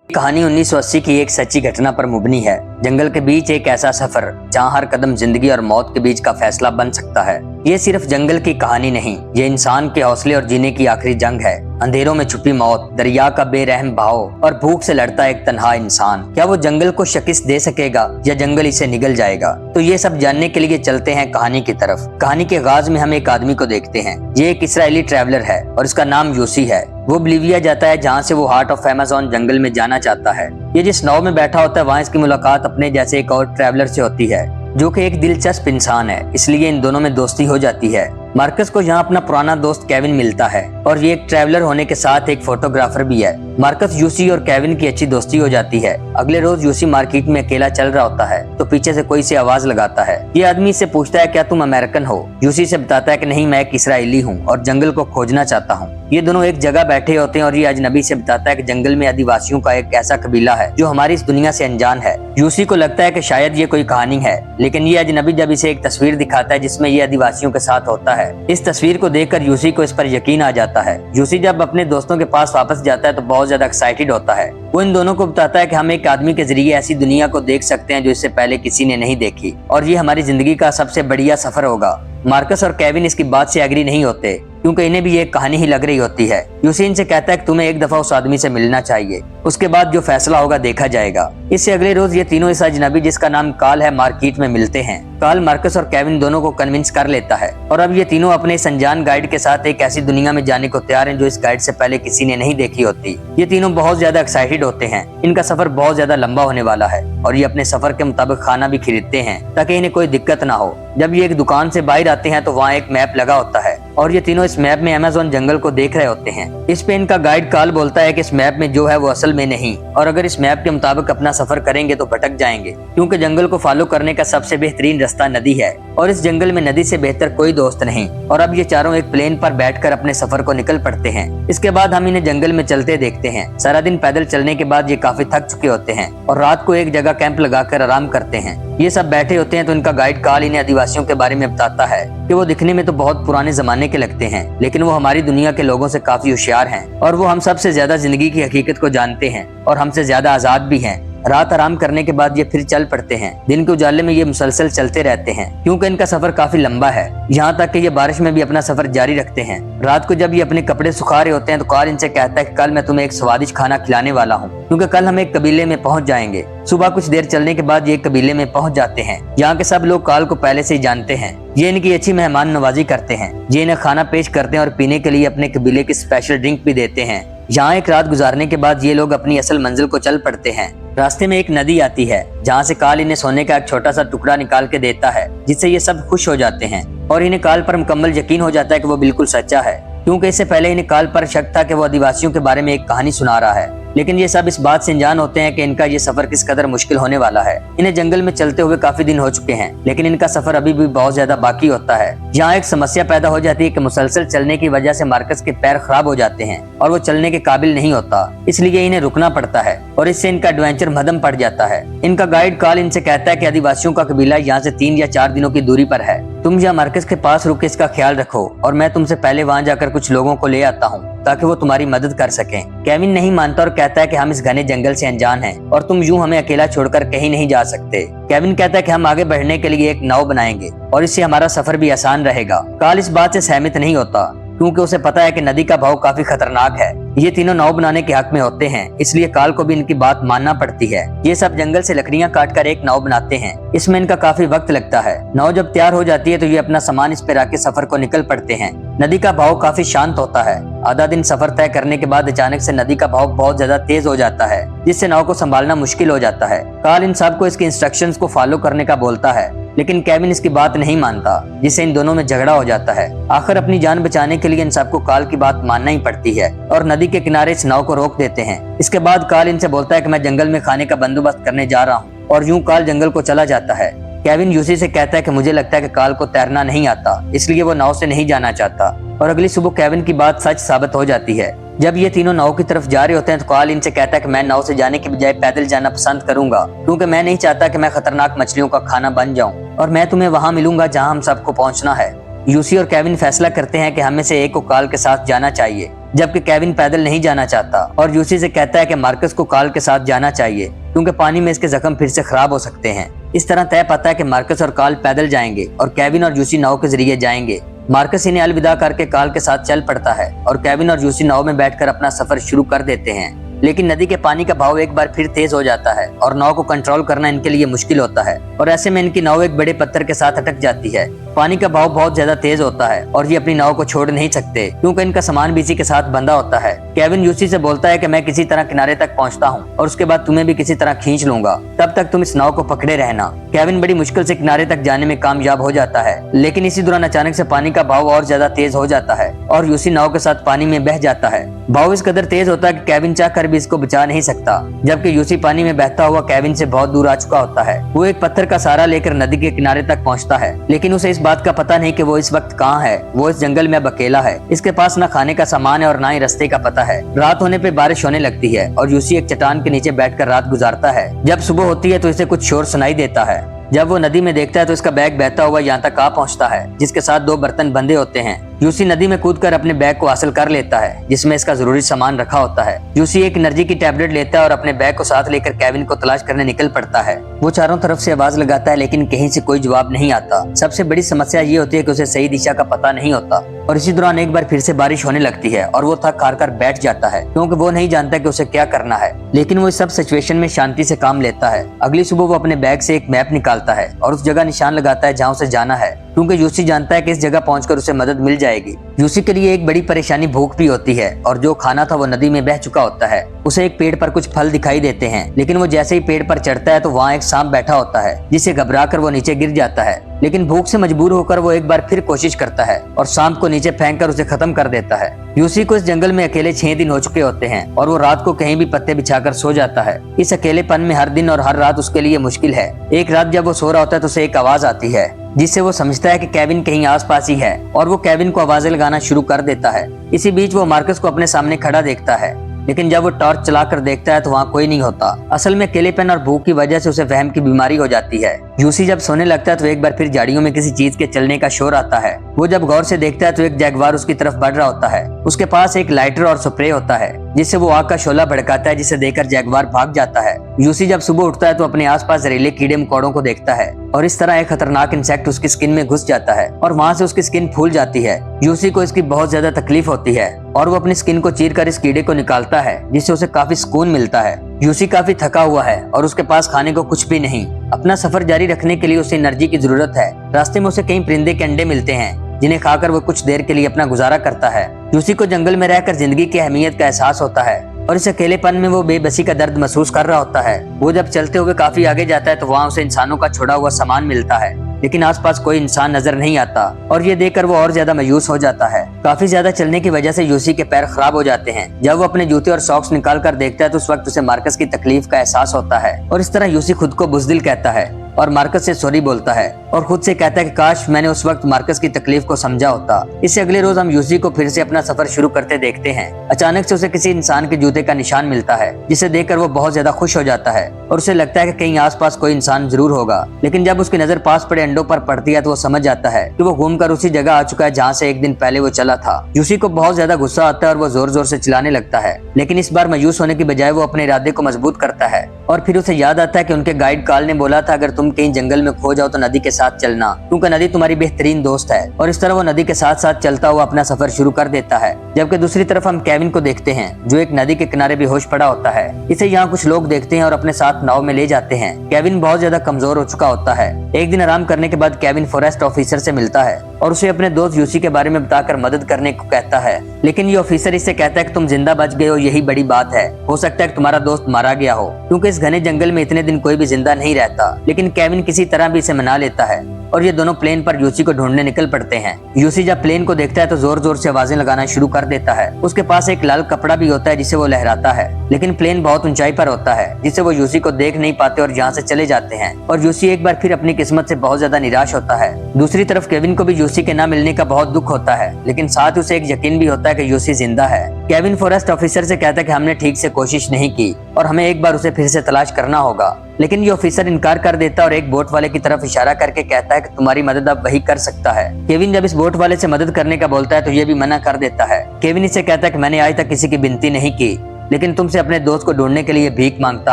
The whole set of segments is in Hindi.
कहानी 1980 की एक सच्ची घटना पर मुबनी है। जंगल के बीच एक ऐसा सफर जहां हर कदम जिंदगी और मौत के बीच का फैसला बन सकता है। ये सिर्फ जंगल की कहानी नहीं, ये इंसान के हौसले और जीने की आखिरी जंग है। अंधेरों में छुपी मौत, दरिया का बेरहम बहाव और भूख से लड़ता एक तन्हा इंसान। क्या वो जंगल को शिकस्त दे सकेगा या जंगल इसे निगल जाएगा? तो ये सब जानने के लिए चलते हैं कहानी की तरफ। कहानी के आगाज में हम एक आदमी को देखते हैं। ये एक इसराइली ट्रैवलर है और इसका नाम यूसी है। वो बोलिविया जाता है जहाँ से वो हार्ट ऑफ अमेज़न जंगल में जाना चाहता है। ये जिस नाव में बैठा होता है वहाँ इसकी मुलाकात अपने जैसे एक और ट्रैवलर से होती है जो कि एक दिलचस्प इंसान है, इसलिए इन दोनों में दोस्ती हो जाती है। मार्कस को यहाँ अपना पुराना दोस्त केविन मिलता है और ये एक ट्रैवलर होने के साथ एक फोटोग्राफर भी है। मार्कस, यूसी और केविन की अच्छी दोस्ती हो जाती है। अगले रोज यूसी मार्केट में अकेला चल रहा होता है तो पीछे से कोई सी आवाज लगाता है। ये आदमी इससे पूछता है, क्या तुम अमेरिकन हो? यूसी से बताता है कि नहीं, मैं एक इसराइली हूँ और जंगल को खोजना चाहता हूँ। ये दोनों एक जगह बैठे होते हैं और ये अजनबी से बताता है कि जंगल में आदिवासियों का एक ऐसा कबीला है जो हमारी इस दुनिया से अनजान है। यूसी को लगता है कि शायद ये कोई कहानी है, लेकिन ये अजनबी जब इसे एक तस्वीर दिखाता है जिसमें ये आदिवासियों के साथ होता है, इस तस्वीर को देखकर यूसी को इस पर यकीन आ जाता है। यूसी जब अपने दोस्तों के पास वापस जाता है तो बहुत ज्यादा एक्साइटेड होता है। वो इन दोनों को बताता है कि हम एक आदमी के जरिए ऐसी दुनिया को देख सकते हैं जो इससे पहले किसी ने नहीं देखी और ये हमारी जिंदगी का सबसे बढ़िया सफर होगा। मार्कस और केविन इसकी बात से एग्री नहीं होते क्योंकि इन्हें भी एक कहानी ही लग रही होती है। यूसी इनसे कहता है कि तुम्हें एक दफा उस आदमी से मिलना चाहिए, उसके बाद जो फैसला होगा देखा जाएगा। इससे अगले रोज ये तीनों इस अजनबी जिसका नाम काल है मार्केट में मिलते हैं। काल मार्कस और केविन दोनों को कन्विंस कर लेता है और अब ये तीनों अपने इस अनजान गाइड के साथ एक ऐसी दुनिया में जाने को तैयार हैं जो इस गाइड से पहले किसी ने नहीं देखी होती। ये तीनों बहुत ज्यादा एक्साइटेड होते हैं। इनका सफर बहुत ज्यादा लंबा होने वाला है और ये अपने सफर के मुताबिक खाना भी खरीदते हैं ताकि इन्हें कोई दिक्कत ना हो। जब ये एक दुकान से बाहर आते हैं तो वहाँ एक मैप लगा होता है और ये तीनों इस मैप में अमेज़न जंगल को देख रहे होते हैं। इस पे इनका गाइड काल बोलता है कि इस मैप में जो है वो असल में नहीं, और अगर इस मैप के मुताबिक अपना सफर करेंगे तो भटक जाएंगे क्योंकि जंगल को फॉलो करने का सबसे बेहतरीन रास्ता नदी है और इस जंगल में नदी से बेहतर कोई दोस्त नहीं। और अब ये चारों एक प्लेन पर बैठकर अपने सफर को निकल पड़ते हैं। इसके बाद हम इन्हें जंगल में चलते देखते हैं। सारा दिन पैदल चलने के बाद ये काफी थक चुके होते हैं और रात को एक जगह कैंप लगाकर आराम करते हैं। ये सब बैठे होते हैं तो इनका गाइड काल इन्हें आदिवासियों के बारे में बताता है कि वो दिखने में तो बहुत पुराने जमाने के लगते हैं, लेकिन वो हमारी दुनिया के लोगों से काफी होशियार हैं और वो हम सबसे ज्यादा जिंदगी की हकीकत को जानते हैं और हमसे ज्यादा आजाद भी हैं। रात आराम करने के बाद ये फिर चल पड़ते हैं। दिन के उजाले में ये मुसलसल चलते रहते हैं क्योंकि इनका सफर काफी लंबा है, यहाँ तक कि ये बारिश में भी अपना सफर जारी रखते हैं। रात को जब ये अपने कपड़े सुखा रहे होते हैं तो काल इनसे कहता है कि कल मैं तुम्हें एक स्वादिष्ट खाना खिलाने वाला हूँ क्योंकि कल हम एक कबीले में पहुँच जाएंगे। सुबह कुछ देर चलने के बाद ये कबीले में पहुँच जाते हैं। यहाँ के सब लोग काल को पहले से ही जानते हैं। ये इनकी अच्छी मेहमान नवाजी करते हैं। ये इन्हें खाना पेश करते हैं और पीने के लिए अपने कबीले की स्पेशल ड्रिंक भी देते हैं। यहाँ एक रात गुजारने के बाद ये लोग अपनी असल मंजिल को चल पड़ते हैं। रास्ते में एक नदी आती है जहाँ से काल इन्हें सोने का एक छोटा सा टुकड़ा निकाल के देता है जिससे ये सब खुश हो जाते हैं और इन्हें काल पर मुकम्मल यकीन हो जाता है कि वो बिल्कुल सच्चा है क्योंकि इससे पहले इन्हें काल पर शक था कि वो आदिवासियों के बारे में एक कहानी सुना रहा है। लेकिन ये सब इस बात से अनजान होते हैं कि इनका ये सफर किस कदर मुश्किल होने वाला है। इन्हें जंगल में चलते हुए काफी दिन हो चुके हैं लेकिन इनका सफर अभी भी बहुत ज्यादा बाकी होता है। यहाँ एक समस्या पैदा हो जाती है कि मुसलसल चलने की वजह से मार्कस के पैर खराब हो जाते हैं और वो चलने के काबिल नहीं होता, इसलिए इन्हें रुकना पड़ता है और इससे इनका एडवेंचर मदम पड़ जाता है। इनका गाइड काल इनसे कहता है कि आदिवासियों का कबीला यहाँ से 3 या 4 दिनों की दूरी पर है। तुम यहाँ मार्कस के पास रुक के इसका ख्याल रखो और मैं तुमसे पहले वहाँ जाकर कुछ लोगों को ले आता हूँ ताकि वो तुम्हारी मदद कर सकें। केविन नहीं मानता और कहता है कि हम इस घने जंगल से अनजान हैं और तुम यूं हमें अकेला छोड़कर कहीं नहीं जा सकते। केविन कहता है कि हम आगे बढ़ने के लिए एक नाव बनाएंगे और इससे हमारा सफर भी आसान रहेगा। काल इस बात से सहमत नहीं होता क्योंकि उसे पता है कि नदी का बहाव काफी खतरनाक है। ये तीनों नाव बनाने के हक में होते हैं, इसलिए काल को भी इनकी बात मानना पड़ती है। ये सब जंगल से लकड़ियां काटकर एक नाव बनाते हैं। इसमें इनका काफी वक्त लगता है। नाव जब तैयार हो जाती है तो ये अपना सामान इस पे रख के सफर को निकल पड़ते हैं। नदी का बहाव काफी शांत होता है। आधा दिन सफर तय करने के बाद अचानक से नदी का बहाव बहुत ज्यादा तेज हो जाता है जिससे नाव को संभालना मुश्किल हो जाता है। काल इन सबको इसके इंस्ट्रक्शंस को फॉलो करने का बोलता है लेकिन केविन इसकी बात नहीं मानता जिससे इन दोनों में झगड़ा हो जाता है। आखिर अपनी जान बचाने के लिए इन सबको काल की बात मानना ही पड़ती है और नदी के किनारे इस नाव को रोक देते हैं। इसके बाद काल इनसे बोलता है कि मैं जंगल में खाने का बंदोबस्त करने जा रहा हूँ और यूं काल जंगल को चला जाता है। केविन यूसी से कहता है कि मुझे लगता है कि काल को तैरना नहीं आता, इसलिए वो नाव से नहीं जाना चाहता और अगली सुबह केविन की बात सच साबित हो जाती है। जब ये तीनों नाव की तरफ जा रहे होते हैं तो काल इनसे कहता है कि मैं नाव से जाने की बजाय पैदल जाना पसंद करूंगा क्योंकि मैं नहीं चाहता कि मैं खतरनाक मछलियों का खाना बन जाऊं और मैं तुम्हें वहां मिलूंगा जहां हम सबको पहुंचना है। यूसी और केविन फैसला करते हैं कि हमें से एक को काल के साथ जाना चाहिए जबकि केविन पैदल नहीं जाना चाहता और यूसी से कहता है कि मार्कस को कार्ल के साथ जाना चाहिए क्योंकि पानी में इसके जख्म फिर से खराब हो सकते हैं। इस तरह तय पाता है कि मार्कस और कार्ल पैदल जाएंगे और केविन और यूसी नाव के जरिए जाएंगे। मार्कस इन्हें अलविदा करके कार्ल के साथ चल पड़ता है और केविन और यूसी नाव में बैठकर अपना सफर शुरू कर देते हैं। लेकिन नदी के पानी का बहाव एक बार फिर तेज हो जाता है और नाव को कंट्रोल करना इनके लिए मुश्किल होता है और ऐसे में इनकी नाव एक बड़े पत्थर के साथ अटक जाती है। पानी का बहाव बहुत ज्यादा तेज होता है और ये अपनी नाव को छोड़ नहीं सकते क्योंकि इनका सामान भी इसी के साथ बंधा होता है। केविन यूसी से बोलता है कि मैं किसी तरह किनारे तक पहुंचता हूं और उसके बाद तुम्हें भी किसी तरह खींच लूंगा, तब तक तुम इस नाव को पकड़े रहना। केविन बड़ी मुश्किल से किनारे तक जाने में कामयाब हो जाता है, लेकिन इसी दौरान अचानक से पानी का बहाव और ज्यादा तेज हो जाता है और यूसी नाव के साथ पानी में बह जाता है। बहाव इस कदर तेज होता है कि केविन चाहकर भी इसको बचा नहीं सकता, जबकि यूसी पानी में बहता हुआ केविन से बहुत दूर आ चुका होता है। वो एक पत्थर का सहारा लेकर नदी के किनारे तक पहुंचता है, लेकिन उसे इस बात का पता नहीं कि वो इस वक्त कहाँ है। वो इस जंगल में अब अकेला है, इसके पास न खाने का सामान है और न ही रास्ते का पता है। रात होने पे बारिश होने लगती है और यूसी एक चट्टान के नीचे बैठकर रात गुजारता है। जब सुबह होती है तो इसे कुछ शोर सुनाई देता है। जब वो नदी में देखता है तो इसका बैग बहता हुआ यहाँ तक आ पहुँचता है, जिसके साथ 2 बर्तन बंधे होते हैं। यूसी नदी में कूदकर अपने बैग को हासिल कर लेता है, जिसमें इसका जरूरी सामान रखा होता है। यूसी एक एनर्जी की टैबलेट लेता है और अपने बैग को साथ लेकर केविन को तलाश करने निकल पड़ता है। वो चारों तरफ से आवाज लगाता है, लेकिन कहीं से कोई जवाब नहीं आता। सबसे बड़ी समस्या ये होती है कि उसे सही दिशा का पता नहीं होता। और इसी दौरान एक बार फिर से बारिश होने लगती है और वो थक हार कर बैठ जाता है क्योंकि वो नहीं जानता कि उसे क्या करना है, लेकिन वो इस सब सिचुएशन में शांति से काम लेता है। अगली सुबह वो अपने बैग से एक मैप निकालता है और उस जगह निशान लगाता है जहाँ उसे जाना है, क्योंकि यूसी जानता है कि इस जगह पहुंचकर उसे मदद मिल जाएगी। यूसी के लिए एक बड़ी परेशानी भूख भी होती है और जो खाना था वो नदी में बह चुका होता है। उसे एक पेड़ पर कुछ फल दिखाई देते हैं, लेकिन वो जैसे ही पेड़ पर चढ़ता है तो वहाँ एक सांप बैठा होता है, जिससे घबराकर वो नीचे गिर जाता है। लेकिन भूख से मजबूर होकर वो एक बार फिर कोशिश करता है और सांप को नीचे फेंककर उसे खत्म कर देता है। यूसी को इस जंगल में अकेले 6 दिन हो चुके होते हैं और वो रात को कहीं भी पत्ते बिछाकर सो जाता है। इस अकेलेपन में हर दिन और हर रात उसके लिए मुश्किल है। एक रात जब वो सो रहा होता है तो उसे एक आवाज आती है, जिससे वो समझता है कि केविन कहीं आसपास ही है और वो केविन को आवाजें लगाना शुरू कर देता है। इसी बीच वो मार्कस को अपने सामने खड़ा देखता है, लेकिन जब वो टॉर्च चलाकर देखता है तो वहाँ कोई नहीं होता। असल में अकेलेपन और भूख की वजह से उसे वहम की बीमारी हो जाती है। यूसी जब सोने लगता है तो एक बार फिर झाड़ियों में किसी चीज के चलने का शोर आता है। वो जब गौर से देखता है तो एक जैगवार उसकी तरफ बढ़ रहा होता है। उसके पास एक लाइटर और स्प्रे होता है, जिससे वो आग का शोला भड़काता है, जिसे देखकर जैगवार भाग जाता है। यूसी जब सुबह उठता है तो अपने आसपास जहरीले कीड़े मकोड़ों को देखता है और इस तरह एक खतरनाक इंसेक्ट उसकी स्किन में घुस जाता है और वहाँ से उसकी स्किन फूल जाती है। यूसी को इसकी बहुत ज्यादा तकलीफ होती है और वो अपनी स्किन को चीरकर इस कीड़े को निकालता है, जिससे उसे काफी सुकून मिलता है। यूसी काफी थका हुआ है और उसके पास खाने को कुछ भी नहीं। अपना सफर जारी रखने के लिए उसे एनर्जी की जरूरत है। रास्ते में उसे कई परिंदे के अंडे मिलते हैं, जिन्हें खाकर वो कुछ देर के लिए अपना गुजारा करता है। यूसी को जंगल में रहकर जिंदगी की अहमियत का एहसास होता है और इस अकेलेपन में वो बेबसी का दर्द महसूस कर रहा होता है। वो जब चलते हुए काफी आगे जाता है तो वहाँ उसे इंसानों का छोड़ा हुआ सामान मिलता है, लेकिन आसपास कोई इंसान नजर नहीं आता और ये देखकर वो और ज्यादा मायूस हो जाता है। काफी ज्यादा चलने की वजह से यूसी के पैर खराब हो जाते हैं। जब वो अपने जूते और सॉक्स निकाल कर देखता है तो उस वक्त उसे मार्कस की तकलीफ का एहसास होता है और इस तरह यूसी खुद को बुज़दिल कहता है और मार्कस से सॉरी बोलता है और खुद से कहता है कि काश मैंने उस वक्त मार्कस की तकलीफ को समझा होता। इससे अगले रोज हम यूसी को फिर से अपना सफर शुरू करते देखते हैं। अचानक से उसे किसी इंसान के जूते का निशान मिलता है, जिसे देखकर वो बहुत ज्यादा खुश हो जाता है और उसे लगता है कि कहीं आसपास कोई इंसान जरूर होगा। लेकिन जब उसकी नजर पास पड़े अंडों पर पड़ती है तो वो समझ जाता है कि वो घूमकर उसी जगह आ चुका है जहाँ से एक दिन पहले वो चला था। यूसी को बहुत ज्यादा गुस्सा आता है और वो जोर जोर से चिल्लाने लगता है, लेकिन इस बार मायूस होने की बजाय वो अपने इरादे को मजबूत करता है और फिर उसे याद आता है कि उनके गाइड कार्ल ने बोला था अगर तुम कहीं जंगल में खो जाओ तो नदी के साथ चलना, क्योंकि नदी तुम्हारी बेहतरीन दोस्त है। और इस तरह वो नदी के साथ साथ चलता हुआ अपना सफर शुरू कर देता है। जबकि दूसरी तरफ हम केविन को देखते हैं, जो एक नदी के किनारे बेहोश पड़ा होता है। इसे यहाँ कुछ लोग देखते हैं और अपने साथ नाव में ले जाते हैं। केविन बहुत ज्यादा कमजोर हो चुका होता है। एक दिन आराम करने के बाद केविन फॉरेस्ट ऑफिसर से मिलता है और उसे अपने दोस्त यूसी के बारे में बताकर मदद करने को कहता है, लेकिन ये ऑफिसर इससे कहता है कि तुम जिंदा बच गए हो, यही बड़ी बात है। हो सकता है कि तुम्हारा दोस्त मारा गया हो, क्योंकि इस घने जंगल में इतने दिन कोई भी जिंदा नहीं रहता। लेकिन केविन किसी तरह भी इसे मना लेता है और ये दोनों प्लेन पर यूसी को ढूंढने निकल पड़ते हैं। यूसी जब प्लेन को देखता है तो जोर जोर से आवाजें लगाना शुरू कर देता है। उसके पास एक लाल कपड़ा भी होता है जिसे वो लहराता है, लेकिन प्लेन बहुत ऊंचाई पर होता है जिससे वो यूसी को देख नहीं पाते और यहाँ से चले जाते हैं। और यूसी एक बार फिर अपनी किस्मत से बहुत ज्यादा निराश होता है। दूसरी तरफ केविन को भी यूसी के न मिलने का बहुत दुख होता है, लेकिन साथ ही उसे एक यकीन भी होता है कि यूसी जिंदा है। केविन फॉरेस्ट ऑफिसर से कहता है कि हमने ठीक से कोशिश नहीं की और हमें एक बार उसे फिर से तलाश करना होगा, लेकिन ये ऑफिसर इनकार कर देता और एक बोट वाले की तरफ इशारा करके कहता है है कि तुम्हारी मदद अब वही कर सकता है। केविन जब इस बोट वाले से मदद करने का बोलता है तो ये भी मना कर देता है। केविन इसे कहता है कि मैंने आज तक किसी की विनती नहीं की, लेकिन तुमसे अपने दोस्त को ढूंढने के लिए भीख मांगता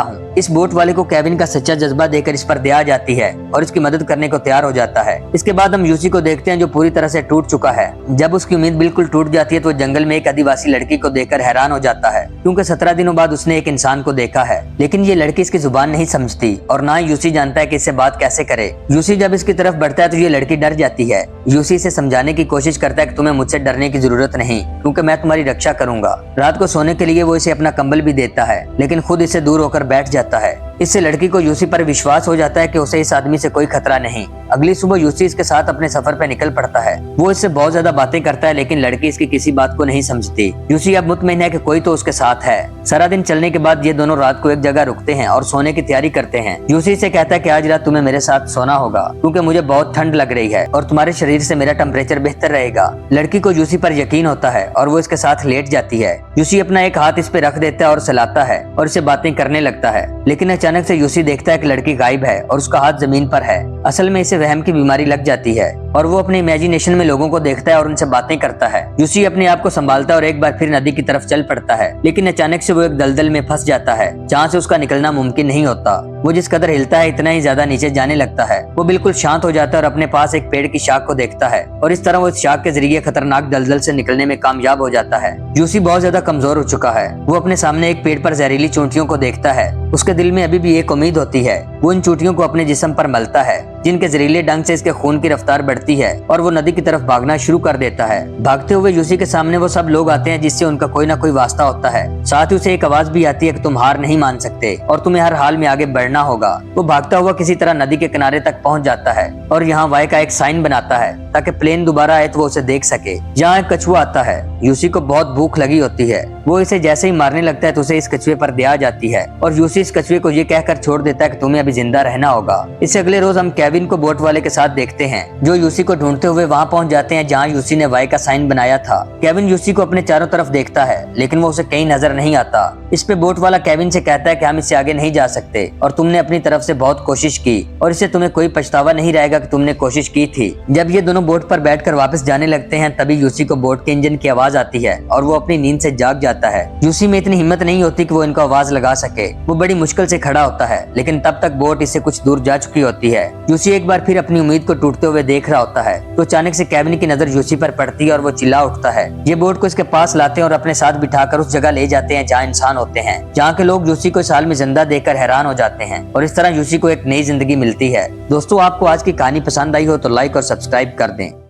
हूँ। इस बोट वाले को केविन का सच्चा जज्बा देकर इस पर दया आ जाती है और इसकी मदद करने को तैयार हो जाता है। इसके बाद हम यूसी को देखते हैं जो पूरी तरह से टूट चुका है। जब उसकी उम्मीद बिल्कुल टूट जाती है तो वो जंगल में एक आदिवासी लड़की को देखकर हैरान हो जाता है, क्योंकि 17 दिनों बाद उसने एक इंसान को देखा है, लेकिन ये लड़की इसकी जुबान नहीं समझती और ना ही यूसी जानता है कि इससे बात कैसे करे। यूसी जब इसकी तरफ बढ़ता है तो ये लड़की डर जाती है। यूसी इसे समझाने की कोशिश करता है कि तुम्हें मुझसे डरने की जरूरत नहीं, क्योंकि मैं तुम्हारी रक्षा करूंगा। रात को सोने के लिए वो इसे अपना कंबल भी देता है, लेकिन खुद इससे दूर होकर बैठ जाता है। इससे लड़की को यूसी पर विश्वास हो जाता है कि उसे इस आदमी से कोई खतरा नहीं। अगली सुबह यूसी इसके साथ अपने सफर पे निकल पड़ता है। वो इससे बहुत ज्यादा बातें करता है, लेकिन लड़की इसकी किसी बात को नहीं समझती। यूसी अब मुतमईन है कि कोई तो उसके साथ है। सारा दिन चलने के बाद ये दोनों रात को एक जगह रुकते हैं और सोने की तैयारी करते हैं। यूसी से कहता है कि आज रात तुम्हें मेरे साथ सोना होगा, क्योंकि मुझे बहुत ठंड लग रही है और तुम्हारे शरीर से मेरा टेम्परेचर बेहतर रहेगा। लड़की को यूसी पर यकीन होता है और वो इसके साथ लेट जाती है। यूसी अपना एक हाथ इस पे रख देता है और सहलाता है और इसे बातें करने लगता है, लेकिन अचानक से यूसी देखता है कि लड़की गायब है और उसका हाथ जमीन पर है। असल में इसे वहम की बीमारी लग जाती है और वो अपने इमेजिनेशन में लोगों को देखता है और उनसे बातें करता है। यूसी अपने आप को संभालता है और एक बार फिर नदी की तरफ चल पड़ता है, लेकिन अचानक से वो एक दलदल में फंस जाता है जहाँ से उसका निकलना मुमकिन नहीं होता। वो जिस कदर हिलता है इतना ही ज्यादा नीचे जाने लगता है। वो बिल्कुल शांत हो जाता है और अपने पास एक पेड़ की शाख को देखता है और इस तरह वो इस शाख के जरिए खतरनाक दलदल से निकलने में कामयाब हो जाता है। यूसी बहुत ज्यादा कमजोर हो चुका है। वो अपने सामने एक पेड़ पर जहरीली चूंटियों को देखता है। उसके दिल में अभी भी एक उम्मीद होती है। वो इन चूंटियों को अपने जिस्म पर मलता है, जिनके जहरीले डंग से इसके खून की रफ्तार बढ़ती है और वो नदी की तरफ भागना शुरू कर देता है। भागते हुए यूसी के सामने वो सब लोग आते हैं जिससे उनका कोई ना कोई वास्ता होता है। साथ ही उसे एक आवाज भी आती है कि तुम हार नहीं मान सकते और तुम्हें हर हाल में आगे बढ़ना होगा। वो भागता हुआ किसी तरह नदी के किनारे तक पहुंच जाता है और यहाँ वाई का एक साइन बनाता है ताकि प्लेन दोबारा आए तो वो उसे देख सके। यहाँ एक कछुआ आता है। यूसी को बहुत भूख लगी होती है। वो इसे जैसे ही मारने लगता है तो उसे इस कछुए पर दया आ जाती है और यूसी इस कछुए को ये कहकर छोड़ देता है कि तुम्हें अभी जिंदा रहना होगा। इससे अगले रोज हम केविन को बोट वाले के साथ देखते हैं, जो यूसी को ढूंढते हुए वहाँ पहुँच जाते हैं जहाँ यूसी ने वाई का साइन बनाया था। केविन यूसी को अपने चारों तरफ देखता है, लेकिन वो उसे कहीं नजर नहीं आता। इस पे बोट वाला केविन से कहता है कि हम इससे आगे नहीं जा सकते और तुमने अपनी तरफ से बहुत कोशिश की और इससे तुम्हें कोई पछतावा नहीं रहेगा कि तुमने कोशिश की थी। जब ये दोनों बोट पर बैठकर वापस जाने लगते हैं तभी यूसी को बोट के इंजन की आवाज आती है और वो अपनी नींद से जाग जाता है। यूसी में इतनी हिम्मत नहीं होती कि वो इनको आवाज लगा सके। वो बड़ी मुश्किल से खड़ा होता है, लेकिन तब तक बोट इससे कुछ दूर जा चुकी होती है। यूसी एक बार फिर अपनी उम्मीद को टूटते हुए देख रहा होता है तो अचानक से केविन की नजर यूसी पर पड़ती है और वो चिल्ला उठता है। ये बोट को इसके पास लाते हैं और अपने साथ बिठाकर उस जगह ले जाते हैं जहाँ इंसान होते हैं, जहाँ के लोग यूसी को इस हाल में जिंदा देखकर हैरान हो जाते हैं और इस तरह यूसी को एक नई जिंदगी मिलती है। दोस्तों, आपको आज की कहानी पसंद आई हो तो लाइक और सब्सक्राइब कर दें।